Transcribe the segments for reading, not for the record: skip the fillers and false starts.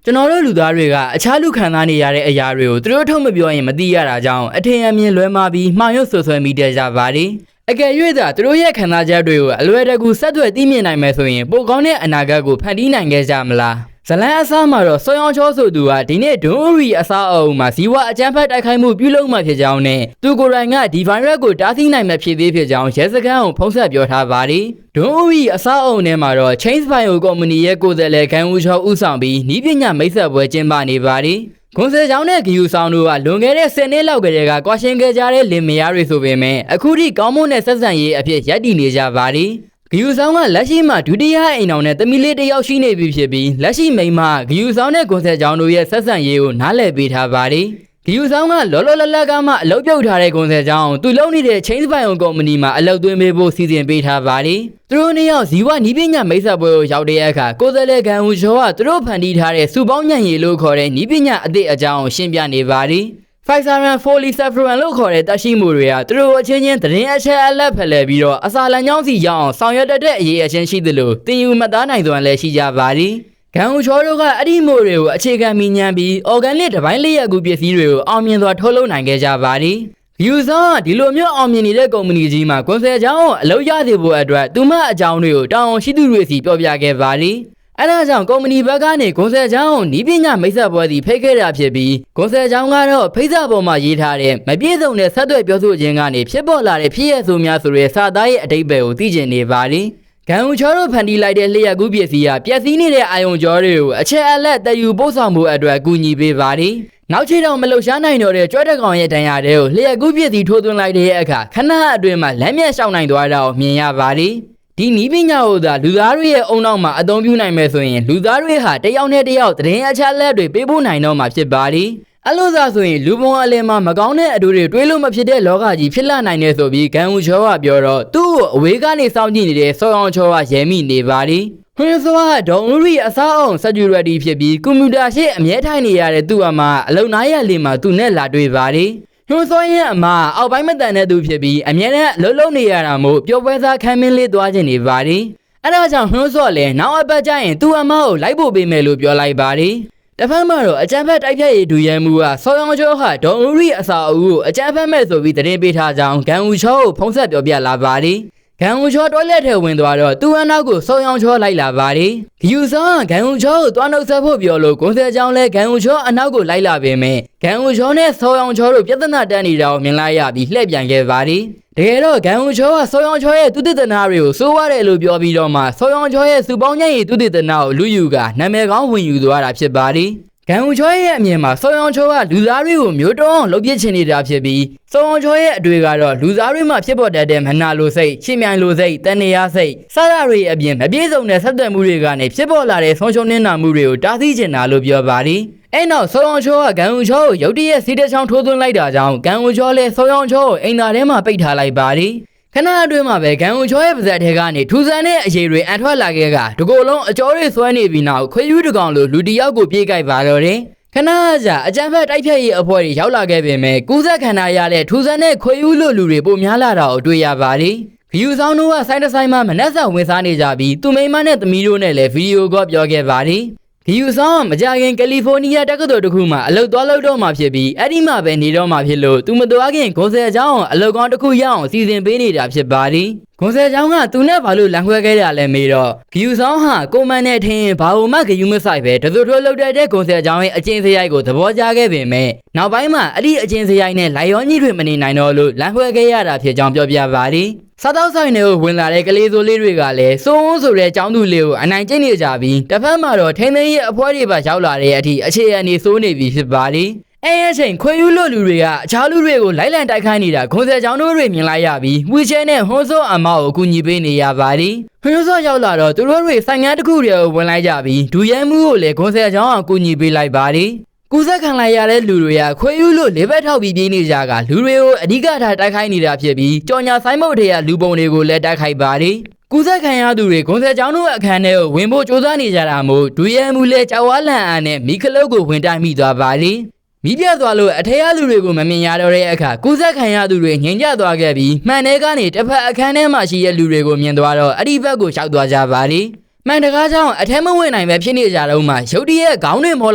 ကျွန်တော်တို့လူသားတွေကအခြားလူခံစားနေရတဲ့အရာတွေကိုသူတို့ထုတ်မပြောရင်မသိရတာကြောင့်အထင်အမြင်လွဲမှားပြီးမှားယွင်းဆွဆွဲမိတဲ့ကြပါတယ်အကယ်၍သာသူတို့ရဲ့ခံစားချက်တွေကိုအလွယ်တကူဆက်သွယ်သိမြင်နိုင်မယ်ဆိုရင်ပိုကောင်းတဲ့အနာဂတ်ကိုဖန်တီးနိုင်ခဲ့ကြမလားဇလန်အစားမှာတော့စောရောင်ချောဆိုသူကဒီနေ့ဒွန်ရီအစားအုံမှာဇီဝအကြမ်းဖက်တိုက်ခိုက်မှုပြုလုပ်မှဖြစ်ကြောင်းနဲ့သူကိုယ်တိုင်ကဒီဗိုင်းရပ်ကိုတားဆီးနိုင်မှဖြစ်သေးဖြစ်ကြောင်းရဲစခန်းကိုဖုံးဆက်ပြောထားပါတယ်ဒွန်ရီအစားအုံထဲမှာတော့ Change Bio ကုမ္ပဏီရဲ့ကိုယ်စားလှယ်ခံဦးချောဦးဆောင်ပြီးနည်းပညာမိတ်ဆက်ပွဲကျင်းပနေပါတယ်ကွန်ဆယ်ချောင်းနဲ့ဂယူဆောင်တို့ကလွန်ခဲ့တဲ့10နှစ်လောက်ကတည်းကကွာရှင်းခဲ့ကြတဲ့လင်မယားတွေဆိုပေမဲ့အခုထိကောင်းမွန်တဲ့ဆက်ဆံရေးအဖြစ်ရပ်တည်နေကြပါတယ်ဂယူဆောင်ကလက်ရှိမှာဒုတိယအိမ်အောင်နဲ့သမီးလေးတစ်ယောက်ရှိနေပြီဖြစ်ပြီးလက်ရှိမိန်းမဂယူဆောင်နဲ့ကွန်ဆယ်ချောင်းတို့ရဲ့ဆက်ဆံရေးကိုနားလည်ပေးထားပါတယ်ဂယူဆောင်ကလောလောလတ်လတ်ကမှအလုပ်ပြုတ်ထားတဲ့ကွန်ဆယ်ချောင်းသူလုပ်နေတဲ့ Change Bio ကုမ္ပဏီမှာအလုပ်သွင်းပေးဖို့စီစဉ်ပေးထားပါတယ်သူတို့နှစ်ယောက်ဇီဝနည်းပညာမိတ်ဆက်ပွဲကိုရောက်တဲ့အခါကိုယ်စားလှယ်ကန်ဦးချောကသူတို့ဖန်တီးထားတဲ့စုပေါင်းညံ့ရည်လို့ခေါ်တဲ့နည်းပညာအသစ်အကြောင်းကိုရှင်းပြနေပါတယ်Pfizer Folisaffron လို့ခေါ်တဲ့တက်ရှိမှုတွေကသူတို့အချင်းချင်းသတင်းအချက်အလက်ဖလှယ်ပြီးတော့အစာလန်ကြောင်းစီရောက်အောင်ဆောင်ရွက်တဲ့အရေးအချင်းရှိသလိုတင်ယူမသားနိုင်စွမ်းလည်းရှိကြပါတယ်။ဂန်ဦးချောတို့ကအဲ့ဒီမိုတွေကိုအခြေခံမိညံပြီး organic တပိုင်းလျက်ကူပစ္စည်းတွေကိုအောင်မြင်စွာထုတ်လုပ်နိုင်ခဲ့ကြပါတယ်။ User ကဒီလိုမျိုးအောင်မြင်နေတဲ့ကုမ္ပဏီကြီးမှာကွန်ဆယ်ချောင်းကိုအလုပ်ရစေဖို့အတွက်သူမအကြောင်းတွေကိုတောင်းရှိသူတွေစီပြောပြခဲ့ပါတယ်။အဲဒါကြောင့်ကုမ္ပဏီဘက်ကနေကွန်ဆယ်ချောင်းကိုနီးပညာမိတ်ဆက်ပွဲစီဖိတ်ခဲ့တာဖြစ်ပြီးကွန်ဆယ်ချောင်းကတော့ဖိတ်စာပေါ်မှာရေးထားတဲ့မပြည့်စုံတဲ့ဆက်သွယ်ပြောဆိုခြင်းကနေဖြစ်ပေါ်လာတဲ့ဖြစ်ရဆိုများဆိုတဲ့စာသားရဲ့အတိတ်ပဲကိုသိကျင်နေပါတယ်။ဂန်ဦးချောတို့ဖန်တီးလိုက်တဲ့လျှက်ကူးပစ္စည်းကပျက်စီးနေတဲ့အာယုံကြောတွေကိုအချက်အလက်တည်ယူပို့ဆောင်မှုအတွက်ကူညီပေးပါတယ်။နောက်ချေတောင်မလှုပ်ရှားနိုင်တော့တဲ့ကြွက်တက်ကောင်ရဲ့တန်ရာတွေကိုလျှက်ကူးပစ္စည်းထိုးသွင်းလိုက်တဲ့အခါခဏအတွင်းမှာလမ်းမြတ်ရှောင်နိုင်သွားတာကိုမြင်ရပါတယ်။ဒီနည်းပညာကိုသာလူသားတွေရဲ့အုံနောက်မှာအသုံးပြုနိုင်မယ်ဆိုရင်လူသားတွေဟာတယောက်နဲ့တယောက်သတင်းအချက်အလက်တွေပေးပို့နိုင်တော့မှာဖြစ်ပါတယ်။အဲ့လိုသာဆိုရင်လူပုံအလယ်မှာမကောင်းတဲ့အတူတွေတွေးလို့မဖြစ်တဲ့လောကကြီးဖြစ်လာနိုင်တယ်ဆိုပြီးဂန်ဦးချောကပြောတော့သူ့ကိုအဝေးကနေစောင့်ကြည့်နေတဲ့စောအောင်ချောကရဲမိနေပါတယ်။ခွင်းစောကဒေါ်ဦးရီအစားအောင် security ဖြစ်ပြီးကွန်ပျူတာရှေ့အမြဲထိုင်နေရတဲ့သူ့အမအလုံနားရလေးမှာသူနဲ့လာတွေ့ပါတယ်။ညွှန်စောရဲ့အမအောက်ပိုင်းမတန်တဲ့သူဖြစ်ပြီးအမြဲတမ်းလှုပ်နေရတာမို့ပျော်ပွဲစားခမ်းမင်းလေးသွားခြင်းနေပါတယ်။အဲဒါကြောင့်ညွှန်စောလည်းနောက်အပတ်ကျရင်သူ့အမကိုလိုက်ဖို့ပေးမယ်လို့ပြောလိုက်ပါတယ်။တစ်ဖက်မှာတော့အကြမ်းဖက်တိုက်ဖြတ်ရေးဒူရဲမှုကစောရောင်ချောဟာဒေါ်ဦးရီအစာအုပ်ကိုအကြမ်းဖက်မဲ့ဆိုပြီးသတင်းပေးထားကြောင်းဂန်ဦးချောကိုဖုံးဆက်ပြောပြလာပါတယ်။ဂန်ဦးချောတွိုလက်ထဲဝင်သွားတော့သူ့အနောက်ကိုစောရောင်ချောလိုက်လာပါတယ်။ဂယူဆောင်ဂန်ဦးချောကိုတွားနှုတ်ဆက်ဖို့ပြောလို့ကွန်ဆယ်ချောင်းလဲဂန်ဦးချောအနောက်ကိုလိုက်လာပေမဲ့ဂန်ဦးချောနဲ့စောရောင်ချောတို့ပြဿနာတက်နေတာကိုမြင်လိုက်ရပြီးလှည့်ပြန်ခဲ့ပါတယ်။တကယ်တော့ဂန်ဦးချောကစောရောင်ချောရဲ့သူတည်တနာတွေကိုစိုးရတယ်လို့ပြောပြီးတော့မှစောရောင်ချောရဲ့စုပေါင်းညံ့ရည်သူတည်တနာကိုလူယူကနာမည်ကောင်းဝင်ယူသွားတာဖြစ်ပါတယ်။ဂန်ဦးချောရဲ့အမြင်မှာစောရောင်ချောကလူသားတွေကိုမျိုးတုံးအောင်လုပ်ပြချင်နေတာဖြစ်ပြီးစောရောင်ချောရဲ့အတွေ့ကတော့လူသားတွေမှာဖြစ်ပေါ်တတ်တဲ့မနာလိုစိတ်ရှင်းမြိုင်လိုစိတ်တန်နေရစိတ်စသတွေအပြင်မပြည့်စုံတဲ့ဆက်သွယ်မှုတွေကနေဖြစ်ပေါ်လာတဲ့ဆုံးရှုံးနေတာမှုတွေကိုတားဆီးချင်တာလို့ပြောပါတယ်။အဲ့နောက်စောရောင်ချောကဂန်ဦးချောကိုရုတ်တရက်စီးတဲ့ချောင်းထိုးသွင်းလိုက်တာကြောင့်ဂန်ဦးချောလည်းစောရောင်ချောကိုအိမ်သာထဲမှာပိတ်ထားလိုက်ပါတယ်။ခဏအတွင်းမှာပဲဂန်ဦးချောရဲ့ပါဇက်ထဲကနေထူဆန်းတဲ့အရေးတွေအန်ထွက်လာခဲ့ကတကိုယ်လုံးအကျော်တွေဆွဲနေပြီးနောက်ခွေယူးတကောင်လိုလူတယောက်ကိုပြေးကြိုက်ပါတော့တယ်ခဏကြာအကြမ်းဖက်တိုက်ဖြတ်ရေးအဖွဲ့တွေရောက်လာခဲ့ပေမဲ့ကူးစက်ခံရတဲ့ထူဆန်းတဲ့ခွေယူးလို့လူတွေပိုများလာတာကိုတွေ့ရပါတယ်။ဂယူဆောင်တို့ကဆိုင်တစ်ဆိုင်မှာမနှက်ဆက်ဝင်စားနေကြပြီးသူမိန်းမနဲ့သမီးတို့နဲ့လည်းဗီဒီယိုကောပြောခဲ့ပါတယ်။ဂယူဆောင်မကြခင်ကယ်လီဖိုးနီးယားတက္ကသိုလ်တစ်ခုမှာအလုပ်သွားလုပ်တော့မှဖြစ်ပြီးအဲ့ဒီမှာပဲနေတော့မှဖြစ်လို့သူမသွားခင်ဂွန်ဆယ်ချောင်းအလုပ်ကောင်းတစ်ခုရအောင်စီစဉ်ပေးနေတာဖြစ်ပါတယ်။ဂွန်ဆယ်ချောင်းကသူနဲ့ဘာလို့လမ်းခွဲခဲ့တာလဲမေးတော့ဂယူဆောင်ဟာကိုမန်နဲ့ထင်းဘာလို့မှဂယူမဆိုင်ပဲတသွထိုးလောက်တဲ့ဂွန်ဆယ်ချောင်းရဲ့အကျဉ်းစရိုက်ကိုသဘောကျခဲ့ပေမဲ့နောက်ပိုင်းမှာအဲ့ဒီအကျဉ်းစရိုက်နဲ့လိုက်ရောကြီးတွေမနေနိုင်တော့လို့လမ်းခွဲခဲ့ရတာဖြစ်ကြောင်းပြောပြပါတယ်။စားတော့ဆိုင်တွေကိုဝင်လာတဲ့ကလေးစိုးလေးတွေကလည်းစိုးဝန်းဆိုတဲ့ចောင်းသူလေးကိုအနိုင်ကျင့်နေကြပြီးတစ်ဖက်မှာတော့ထိန်းသိမ်းရေးအဖွဲ့တွေပါရောက်လာတဲ့အထိအခြေအနေဆိုးနေပြီဖြစ်ပါလိမ့်အဲ့အချိန်ခွေယူးလို့လူတွေကအခြားလူတွေကိုလိုက်လံတိုက်ခိုင်းနေတာခွန်ဆယ်ချောင်းတို့တွေမြင်လိုက်ရပြီးဝီချဲနဲ့ဟွန်းစောအမောက်ကိုကူညီပေးနေရပါလိမ့်ဟွန်းစောရောက်လာတော့သူတို့တွေဆိုင်ငန်းတစ်ခုတွေကိုဝင်လိုက်ကြပြီးဒူရဲမှုကိုလည်းခွန်ဆယ်ချောင်းအောင်ကူညီပေးလိုက်ပါလိမ့်ကူးစက်ခံလိုက်ရတဲ့လူတွေကခွေယူးလို့လေးဘက်ထောက်ပြီးပြေးနေကြကလူတွေကိုအဓိကထားတိုက်ခိုင်းနေတာဖြစ်ပြီးကြော်ညာဆိုင်မုတ်တွေကလူပုံတွေကိုလည်းတိုက်ခိုက်ပါလိမ့်ကူးစက်ခံရသူတွေခွန်ဆယ်ချောင်းတို့အခန်းထဲကိုဝင်ဖို့ကြိုးစားနေကြတာမို့ဒူရဲမှုလည်းကြောက်ဝါလန့်အားနဲ့မိခလုတ်ကိုဝင်တိုက်မိသွားပါလိမ့်မိပြတ်သွားလို့အထက်ရလူတွေကိုမမြင်ရတော့တဲ့အခါကူးစက်ခံရသူတွေငြိမ်ကျသွားခဲ့ပြီးမှန်ထဲကနေတစ်ဖက်အခန်းထဲမှာရှိတဲ့လူတွေကိုမြင်သွားတော့အဲ့ဒီဘက်ကိုရှောက်သွားကြပါလိမ့် မှန်တကားကြောင့်အထက်မဝင်နိုင်ပဲဖြစ်နေကြတော့မှရုတ်တရက်ခေါင်းတွေမော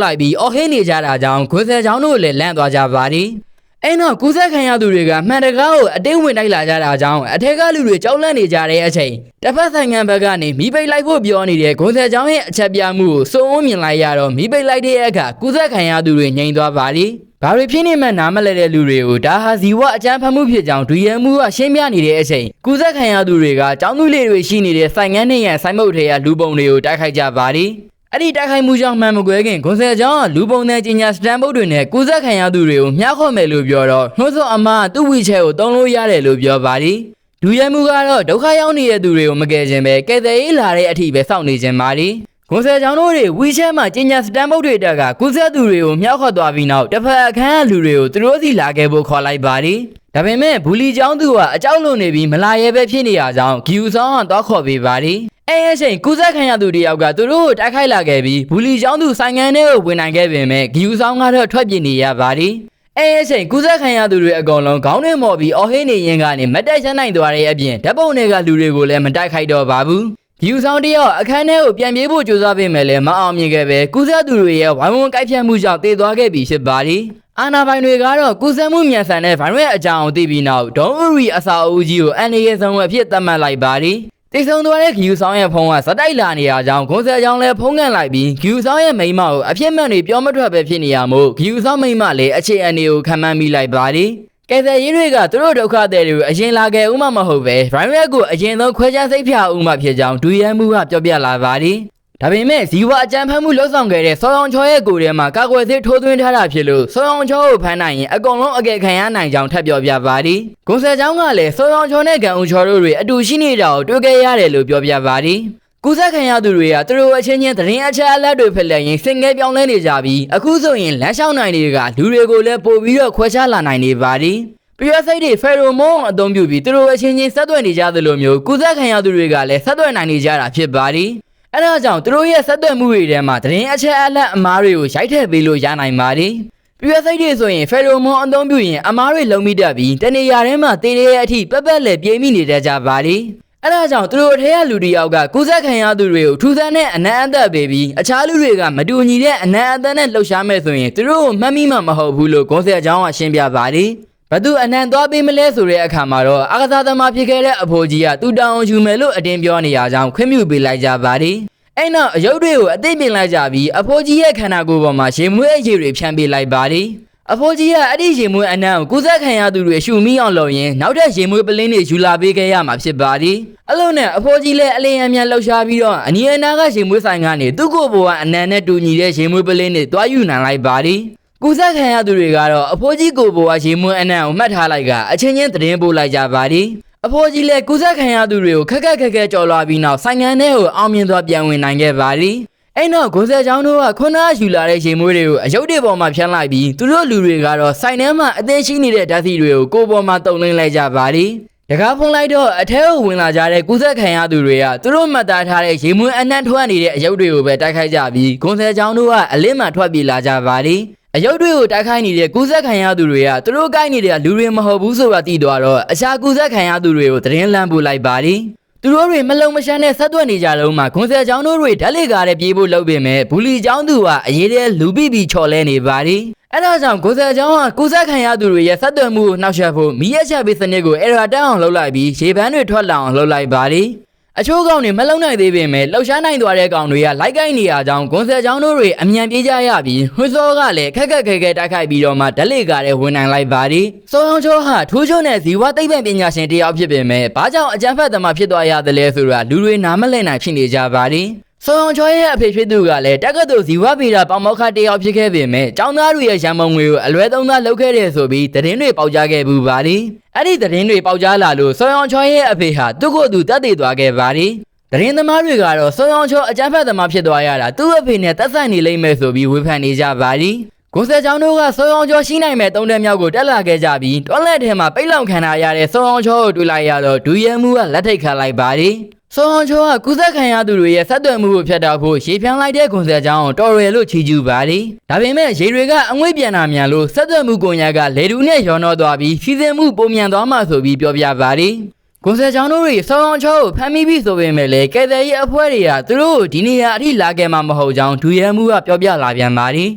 လိုက်ပြီးအော်ဟင်းနေကြတာကြောင့်ခွန်ဆယ်ချောင်းတို့လည်းလန့်သွားကြပါသည်အဲ့တော့ကူးစက်ခံရသူတွေကမှန်တကားကိုအတင်းဝင်တိုက်လာကြတာကြောင့်အထက်ကလူတွေကြောက်လန့်နေကြတဲ့အချိန်တစ်ဖက်နိုင်ငံဘက်ကနေမိပိတ်လိုက်ဖို့ပြောနေတဲ့ခွန်ဆယ်ချောင်းရဲ့အချက်ပြမှုကိုစုံဝန်းမြင်လိုက်ရတော့မိပိတ်လိုက်တဲ့အခါကူးစက်ခံရသူတွေငြိမ်သွားပါသည်ဘာတွေဖြစ်နေမှနားမလဲတဲ့လူတွေကိုဒါဟာဇီဝအကြမ်းဖက်မှုဖြစ်ကြောင်းဒူရဲမှုကရှင်းပြနေတဲ့အချိန်ကူးစက်ခံရသူတွေကကျောင်းသူလေးတွေရှိနေတဲ့ဆိုင်ငန်းနဲ့ရန်ဆိုင်မုတ်ထဲကလူပုံတွေကိုတိုက်ခိုက်ကြပါသည်အဲ့ဒီတိုက်ခိုက်မှုကြောင့်မှန်မကွဲခင်ခွန်ဆယ်ချောင်းကလူပုံတဲ့ကြီးညာစတန်ဘုတ်တွေနဲ့ကူးစက်ခံရသူတွေကိုမျှခေါ်မယ်လို့ပြောတော့နှုတ်ဆော့အမသူ့ဝီချဲကိုတုံးလို့ရတယ်လို့ပြောပါသည်ဒူရဲမှုကတော့ဒုက္ခရောက်နေတဲ့သူတွေကိုမကယ်ခြင်းပဲကယ်ဆယ်ရေးလာတဲ့အထိပဲစောင့်နေခြင်းပါသည်ခွန်ဆယ်ချောင်းတို့တွေဝီချဲမှာကြီးညာစတန်ဘုတ်တွေတက်ကကူးစက်သူတွေကိုမျှခေါ်သွားပြီးနောက်တစ်ဖက်အခန်းကလူတွေကိုသူတို့စီလာခဲ့ဖို့ခေါ်လိုက်ပါသည်ဒါပေမဲ့ဘူလီချောင်းသူကအကြောက်လွန်နေပြီးမလာရဲပဲဖြစ်နေရကြောင်းဂီယူဆောင်ကတောက်ခေါ်ပေးပါသည်အဲ့အချိန်ကူးစက်ခံရသူတယောက်ကသူတို့ကိုတိုက်ခိုက်လာခဲ့ပြီးဘူလီချောင်းသူဆိုင်ငန်းထဲကိုဝင်နိုင်ခဲ့ပေမဲ့ဂီယူဆောင်ကတော့ထွက်ပြေးနေရပါသည်အဲ့အချိန်ကူးစက်ခံရသူတွေအကုန်လုံးခေါင်းတွေမော်ပြီးအော်ဟင်းနေရင်ကနေမတက်ချနိုင်သွားတဲ့အပြင်ဓာတ်ပုံတွေကလူတွေကိုလည်းမတိုက်ခိုက်တော့ပါဘူးဂီယူဆောင်တယောက်အခန်းထဲကိုပြန်ပြေးဖို့ကြိုးစားပေမဲ့လည်းမအောင်မြင်ခဲ့ပဲကူးစက်သူတွေရဲ့ဝိုင်းဝန်းကိုက်ဖြတ်မှုကြောင့်တည်သွားခဲ့ပြီဖြစ်ပါသည်အာနာပိုင်တွေကတော့ကူးစက်မှုမြန်ဆန်တဲ့ဗိုင်းရပ်အကြောင်းသိပြီးနောက်ဒေါ်ဥရီအစာအုပ်ကြီးကိုအန်ဒီရဲ့ဆုံးဝက်ဖြစ်သတ်မှတ်လိုက်ပါသည်တိတ်ဆုံးသွားတဲ့ဂီယူဆောင်ရဲ့ဖုန်းကစတိုက်လာနေရကြောင်းခွန်ဆယ်ချောင်းလည်းဖုန်းကန်လိုက်ပြီးဂီယူဆောင်ရဲ့မိန်းမကိုအဖြစ်မှန်တွေပြောမထွက်ပဲဖြစ်နေရမို့ဂီယူဆောင်မိန်းမလည်းအခြေအနေကိုခံမှန်းမိလိုက်ပါသည်ကဲဆယ်ရေးတွေကသူတို့ဒုက္ခသည်တွေကိုအရင်လာခဲ့ဦးမှမဟုတ်ပဲဗိုင်းရပ်ကိုအရင်ဆုံးခွဲခြားစိတ်ဖြာဦးမှဖြစ်ကြောင်းဒူရဲမှုကပြောပြလာပါသည်ဒါပေမဲ့ဇီဝအကြမ်းဖက်မှုလှုပ်ဆောင်ခဲ့တဲ့စောရောင်ချောရဲ့ကိုယ်ထဲမှာကာကွယ်ဆေးထိုးသွင်းထားတာဖြစ်လို့စောရောင်ချောကိုဖမ်းနိုင်ရင်အကုန်လုံးအကယ်ခံရနိုင်ကြောင်းထပ်ပြောပြပါသည်။ဂွန်ဆယ်ချောင်းကလည်းစောရောင်ချောနဲ့ကန်ဦးချောတို့တွေအတူရှိနေတာကိုတွေ့ခဲ့ရတယ်လို့ပြောပြပါသည်။ကူးစက်ခံရသူတွေကသူတို့အချင်းချင်းသတင်းအချက်အလက်တွေဖလှယ်ရင်းစင်ငယ်ပြောင်းလဲနေကြပြီးအခုဆိုရင်လမ်းလျှောက်နိုင်တွေကလူတွေကိုလည်းပို့ပြီးတော့ခွဲခြားလာနိုင်နေပါသည်။ပြည့်စိတ်တွေဖယ်ရိုမုန်းအသုံးပြုပြီးသူတို့အချင်းချင်းဆက်သွယ်နေကြသလိုမျိုးကူးစက်ခံရသူတွေကလည်းဆက်သွယ်နိုင်နေကြတာဖြစ်ပါသည်။အဲဒါကြောင့်သူတို့ရဲ့ဆက်သွယ်မှုတွေထဲမှာသတင်းအချက်အလက်အမားတွေကိုရိုက်ထည့်ပေးလို့ရနိုင်ပါတယ်။ပြည့်စိတ်တွေဆိုရင်ဖယ်ရိုမုန်းအသုံးပြုရင်အမားတွေလုံမိတတ်ပြီးတနေရာထဲမှာတေးရဲအထိပက်ပက်လက်ပြေးမိနေတတ်ကြပါလေ။အဲဒါကြောင့်သူတို့ထဲကလူတယောက်ကကူးစက်ခံရသူတွေကိုထူးဆန်းတဲ့အနံ့အသက်ပေးပြီးအခြားလူတွေကမတူညီတဲ့အနံ့အသက်နဲ့လှုပ်ရှားမဲ့ဆိုရင်သူတို့ကိုမှတ်မိမှမဟုတ်ဘူးလို့ဂွန်ဆယ်ချောင်းကရှင်းပြပါလေ။ဘသူအနံသွားပေးမလဲဆိုတဲ့အခါမှာတော့အာကစားသမားဖြစ်ခဲ့တဲ့အဖိုးကြီးကသူတောင်းယူမယ်လို့အတင်းပြောနေရကြောင်းခွင့်ပြုပေးလိုက်ကြပါတယ်။အဲ့နောက်အယုတ်တွေကိုအသိပြင်လိုက်ကြပြီးအဖိုးကြီးရဲ့ခန္ဓာကိုယ်ပေါ်မှာရေမွေးအရည်တွေဖြန့်ပေးလိုက်ပါတယ်။အဖိုးကြီးကအဲ့ဒီရေမွေးအနံ့ကိုကူးစက်ခံရသူတွေရှုမိအောင်လုပ်ရင်နောက်ထပ်ရေမွေးပလင်းတွေယူလာပေးခဲ့ရမှာဖြစ်ပါတယ်။အဲ့လိုနဲ့အဖိုးကြီးလည်းအလင်းအမြန်လှုပ်ရှားပြီးတော့အနီအနာကရေမွေးဆိုင်ကနေသူ့ကိုယ်ပေါ်ကအနံ့နဲ့တူညီတဲ့ရေမွေးပလင်းတွေတွားယူနိုင်လိုက်ပါတယ်။ကူးစက်ခံရသူတွေကတော့အဖိုးကြီးကိုယ်ပေါ်ကရေမွေးအနံ့ကိုမှတ်ထားလိုက်ကအချင်းချင်းသတင်းပို့လိုက်ကြပါတယ်။အဖိုးကြီးလည်းကူးစက်ခံရသူတွေကိုခက်ခက်ကြော်လွားပြီးနောက်ဆိုင်ငန်းထဲကိုအောင်မြင်စွာပြန်ဝင်နိုင်ခဲ့ပါတယ်။အဲ့နောက်ဂွန်ဆယ်ချောင်းတို့ကခုနကယူလာတဲ့ရေမွေးတွေကိုအယုတ်တွေပေါ်မှာဖြန်းလိုက်ပြီးသူတို့လူတွေကတော့ဆိုင်ထဲမှာအသေးရှိနေတဲ့ဓာတ်ဆီတွေကိုကိုယ်ပေါ်မှာတုံလင်းလိုက်ကြပါတယ်။တကားဖုံးလိုက်တော့အထဲကိုဝင်လာကြတဲ့ကူးစက်ခံရသူတွေကသူတို့မှတ်သားထားတဲ့ရေမွေးအနှံ့ထွက်နေတဲ့အယုတ်တွေကိုပဲတိုက်ခိုက်ကြပြီးဂွန်ဆယ်ချောင်းတို့ကအလင်းမှထွက်ပြေးလာကြပါတယ်။အယုတ်တွေကိုတိုက်ခိုက်နေတဲ့ကူးစက်ခံရသူတွေကသူတို့ကိုက်နေတဲ့လူတွေမဟုတ်ဘူးဆိုတာသိသွားတော့အခြားကူးစက်ခံရသူတွေကိုသတင်းလမ်းပို့လိုက်ပါတယ်။သူတို့တွေမလုံမရှမ်းနဲ့ဆက်သွက်နေကြတော့မှဂွန်ဆယ်ချောင်းတို့တွေဓာတ်လေကားတဲ့ပြေးဖို့လုပ်ပေမဲ့ဘူလီချောင်းသူကအရေးတဲ့လူပိပြီးချော်လဲနေပါတယ်။အဲဒါကြောင့်ဂွန်ဆယ်ချောင်းကကူးစက်ခံရသူတွေရဲ့ဆက်သွယ်မှုကိုနှောက်ယှက်ဖို့မီးရက်ချက်ပေးစနစ်ကိုအရာတန်းအောင်လုပ်လိုက်ပြီးရေပန်းတွေထွက်လာအောင်လုပ်လိုက်ပါတယ်။အချို့ကောင်တွေမလုံနိုင်သေးပေမဲ့လှုပ်ရှားနိုင်သွားတဲ့ကောင်တွေကလိုက်ကိုင်းနေရကြောင်းဂွန်ဆယ်ချောင်းတို့တွေအမြန်ပြေးကြရပြီးဟွန်းစောကလည်းခက်တိုက်ခိုက်ပြီးတော့မှဓာတ်လေကားတဲ့ဝင်နိုင်လိုက်ပါတယ်။စောရောင်ချောဟာထူးချွန်တဲ့ဇီဝသိပ္ပံပညာရှင်တယောက်ဖြစ်ပေမဲ့ဘာကြောင့်အကြမ်းဖက်သမားဖြစ်သွားရတယ်လဲဆိုတာလူတွေနားမလည်နိုင်ဖြစ်နေကြပါတယ်။စောရောင်ချောရဲ့အဖေဖြစ်သူကလည်းတက္ကသိုလ်ဇီဝဗေဒပေါမောက္ခတယောက်ဖြစ်ခဲ့ပေမဲ့ကျောင်းသားတွေရဲ့ရန်ပုံငွေကိုအလွဲသုံးစားလုပ်ခဲ့တယ်ဆိုပြီးသတင်းတွေပေါက်ကြားခဲ့ပူပါတယ်။အဲ့ဒီသတင်းတွေပေါက်ကြားလာလို့စောရောင်ချောရဲ့အဖေဟာသူ့ကိုယ်သူတတ်သိသွားခဲ့ပါတယ်။သတင်းသမားတွေကတော့စောရောင်ချောအကြမ်းဖက်သမားဖြစ်သွားရတာသူ့အဖေနဲ့သက်ဆိုင်နေလိမ့်မယ်ဆိုပြီးဝေဖန်နေကြပါတယ်။ဂွန်ဆယ်ချောင်းတို့ကစောရောင်ချောရှိနိုင်မဲ့၃တက်မြောက်ကိုတက်လာခဲ့ကြပြီးတွန်းလက်ထဲမှာပိတ်လောင်ခံထားရတဲ့စောရောင်ချောကိုတွေ့လိုက်ရတော့ဒူရဲမှုကလက်ထိတ်ခတ်လိုက်ပါတယ်။စောရောင်ချောကကူးစက်ခံရသူတွေရဲ့ဆက်သွယ်မှုကိုဖျက်တောက်ဖို့ရေဖြန်းလိုက်တဲ့ဂွန်ဆယ်ချောင်းကိုတော်ရယ်လို့ချီးကျူးပါတယ်။ဒါပေမဲ့ရေတွေကအငွေ့ပြန်တာမြန်လို့ဆက်သွယ်မှုကွန်ရက်ကလေတူနဲ့ရောနှောသွားပြီးစီစဉ်မှုပုံမြန်သွားမှဆိုပြီးပြောပြပါတယ်။ ကွန်ဆယ်ချောင်းတို့တွေဆောင်းအောင်ချောကိုဖမ်းမိပြီဆိုပေမဲ့လည်းကဲတဲ့ရဲ့အဖွဲ့တွေကသူတို့ဒီနေရာအထိလာခဲ့မှာမဟုတ်ကြောင်းဒူရဲမှုကပြောပြလာပြန်ပါတယ်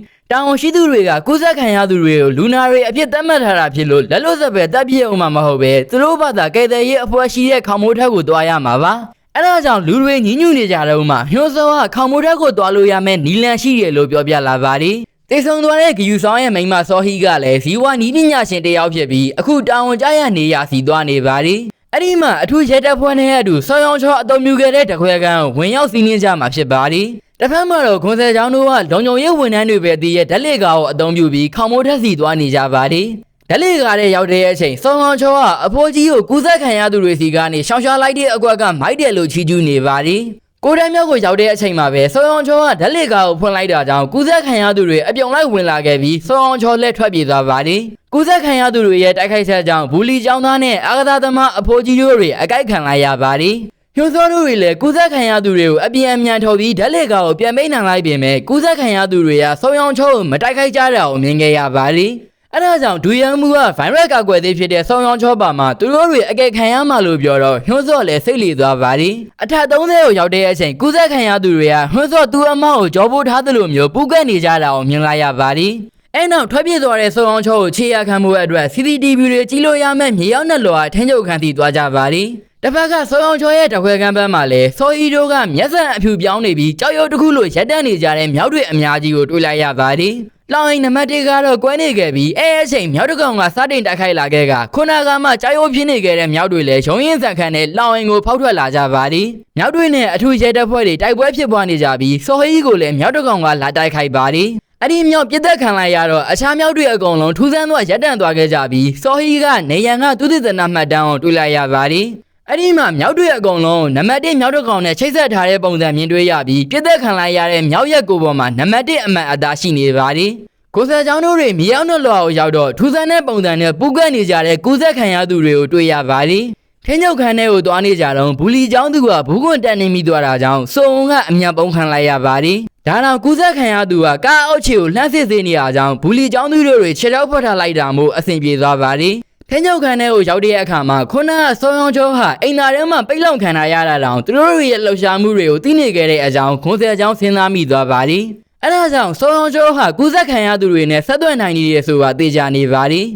တောင်ရှိသူတွေကကုသခံရသူတွေကိုလူနာတွေအဖြစ်သတ်မှတ်ထားတာဖြစ်လို့လက်လွတ်စပယ်တပ်ပြည့်အောင်မှာမဟုတ်ပဲသူတို့ဘာသာကဲတဲ့ရဲ့အဖွဲ့ရှိတဲ့ခေါမိုးထက်ကိုတွားရမှာပါအဲဒါကြောင့်လူတွေညှဉ်းညူနေကြတော့မှညှိုးစောကခေါမိုးထက်ကိုတွားလို့ရမယ်နီလန်ရှိတယ်လို့ပြောပြလာပါတယ်တေဆုံသွားတဲ့ဂယူဆောင်ရဲ့မိန်းမစောဟီကလည်းဇီဝနီးပညာရှင်တယောက်ဖြစ်ပြီးအခုတာဝန်ကျရနေရစီသွားနေပါတယ်အဲ့ဒီမှာအထူးရဲတပ်ဖွဲ့နဲ့အတူဆောင်းရောင်ချောအုံမြူခဲ့တဲ့တခွဲကန်းကိုဝင်ရောက်စီးနင်းကြမှာဖြစ်ပါတယ်တစ်ဖက်မှာတော့ခွန်ဆယ်ချောင်းတို့ကလုံခြုံရေးဝန်ထမ်းတွေပဲတည်ရဲ့ဓာတ်လေကားကိုအသုံးပြုပြီးခေါမိုးထက်စီသွားနေကြပါတယ်ဓာတ်လေကားတဲ့ရောက်တဲ့အချိန်ဆောင်းရောင်ချောကအဖိုးကြီးကိုကူးစက်ခံရသူတွေစီကနေရှောင်ရှားလိုက်တဲ့အကွက်ကမိုက်တယ်လို့ချီးကျူးနေပါတယ်ကိုတန်းမြောက်ကိုရောက်တဲ့အချိန်မှာပဲဆောင်းအောင်ချောကဓာတ်လေကားကိုဖွင့်လိုက်တာကြောင့်ကူးစက်ခံရသူတွေအပြုံလိုက်ဝင်လာခဲ့ပြီးဆောင်းအောင်ချောလက်ထွက်ပြေးသွားပါတယ်။ကူးစက်ခံရသူတွေရဲ့တိုက်ခိုက်ချက်ကြောင့်ဘူလီကျောင်းသားနဲ့အာကစားသမားအဖိုးကြီးတို့တွေအကိုက်ခံလိုက်ရပါတယ်။ညှိုးစောတို့တွေလည်းကူးစက်ခံရသူတွေကိုအပြန်အမြန်ထုတ်ပြီးဓာတ်လေကားကိုပြန်ပိတ်နိုင်လိုက်ပေမဲ့ကူးစက်ခံရသူတွေကဆောင်းအောင်ချောကိုမတိုက်ခိုက်ကြတာကိုမြင်ခဲ့ရပါတယ်။အဲဒါကြောင့်ဒူရန်မူကဗိုင်းရပ်စ်ကာကွယ်သေးဖြစ်တဲ့ဆောင်းရောင်ချောပါမှာသူတို့တွေအကဲခံရမှလို့ပြောတော့ညှိုးစောလည်းစိတ်လီသွားပါတယ်အထက်30ကိုရောက်တဲ့အချိန်ကူးစက်ခံရသူတွေကညှိုးစောသူ့အမောက်ကိုကြောပိုးထားသလိုမျိုးပူကက်နေကြတာကိုမြင်လိုက်ရပါတယ်အဲနောက်ထွက်ပြေးသွားတဲ့ဆောင်းရောင်ချောကိုခြေရခံမှုအတွက် CCTV တွေကြည့်လို့ရမယ့်မြေရောက်နဲ့လော်အားထင်းချုပ်ခံတီသွားကြပါတယ်တစ်ဖက်ကဆောင်းရောင်ချောရဲ့တခွဲကမ်းဘက်မှာလည်းစောအီတို့ကမျက်စံအဖြူပြောင်းနေပြီးကြောက်ရွံ့တစ်ခုလိုရက်တက်နေကြတဲ့မြောက်တွေအများကြီးကိုတွေ့လိုက်ရပါတယ်လောင်အိမ်နံပါတ်1ကတော့ကွဲနေခဲ့ပြီးအဲအချိန်မြောက်တကောင်ကစတင်တိုက်ခိုက်လာခဲ့ကခုနကမှကြောက်ရွံ့ဖြစ်နေခဲ့တဲ့မြောက်တွေလည်းရုံရင်စံခန့်နဲ့လောင်အိမ်ကိုဖောက်ထွက်လာကြပါသည်မြောက်တွေနဲ့အထူးရဲတပ်ဖွဲ့တွေတိုက်ပွဲဖြစ်ပွားနေကြပြီးစောဟီကိုလည်းမြောက်တကောင်ကလာတိုက်ခိုက်ပါသည်အဲ့ဒီမြောက်ပြစ်သက်ခံလိုက်ရတော့အခြားမြောက်တွေအကုန်လုံးထူးဆန်းသောရက်တန်သွားခဲ့ကြပြီးစောဟီကနေရန်ကသူသစ်သနာမှတ်တမ်းကိုတွေ့လိုက်ရပါသည်အဲ့ဒီမှာမြောက်တွေအကုန်လုံးနံပါတ်1မြောက်တကောင်နဲ့ချိတ်ဆက်ထားတဲ့ပုံစံမြင်တွေ့ရပြီးပြစ်သက်ခံလိုက်ရတဲ့မြောက်ရက်ကိုပေါ်မှာနံပါတ်1အမှန်အသားရှိနေပါသည်ကိုဆယ်ချောင်းတို့တွေမြေအောင်နဲ့လော်ကိုရောက်တော့ထူးဆန်းတဲ့ပုံစံနဲ့ပူကက်နေကြတဲ့ကူးစက်ခံရသူတွေကိုတွေ့ရပါသည်ထင်းချုပ်ခန်းထဲကိုသွားနေကြတော့ဘူလီကျောင်းသူကဘူးကွန်တက်နေမိသွားတာကြောင့်စုံကအမြန်ပုံခံလိုက်ရပါသည်ဒါတော့ကူးစက်ခံရသူကကားအောက်ခြေကိုလှမ်းစစ်စေးနေရကြောင်းဘူလီကျောင်းသူတွေခြေထောက်ဖွက်ထားလိုက်တာမို့အဆင်ပြေသွားပါသည်ထင်းချုပ်ခန်းထဲကိုရောက်တဲ့အခါမှာခုနကဆောင်းရောင်ချောဟာအိမ်သာထဲမှာပိတ်လုံခံထားရတာတောင်သူတို့ရဲ့လှုပ်ရှားမှုတွေကိုသိနေခဲ့တဲ့အကြောင်းခွန်ဆယ်ချောင်းစဉ်းစားမိသွားပါသည်အဲဒါကြောင့်ဆောင်းရောင်ချောဟာကူးစက်ခံရသူတွေနဲ့ဆက်သွယ်နိုင်နေရဆိုတာသိကြနေပါသည်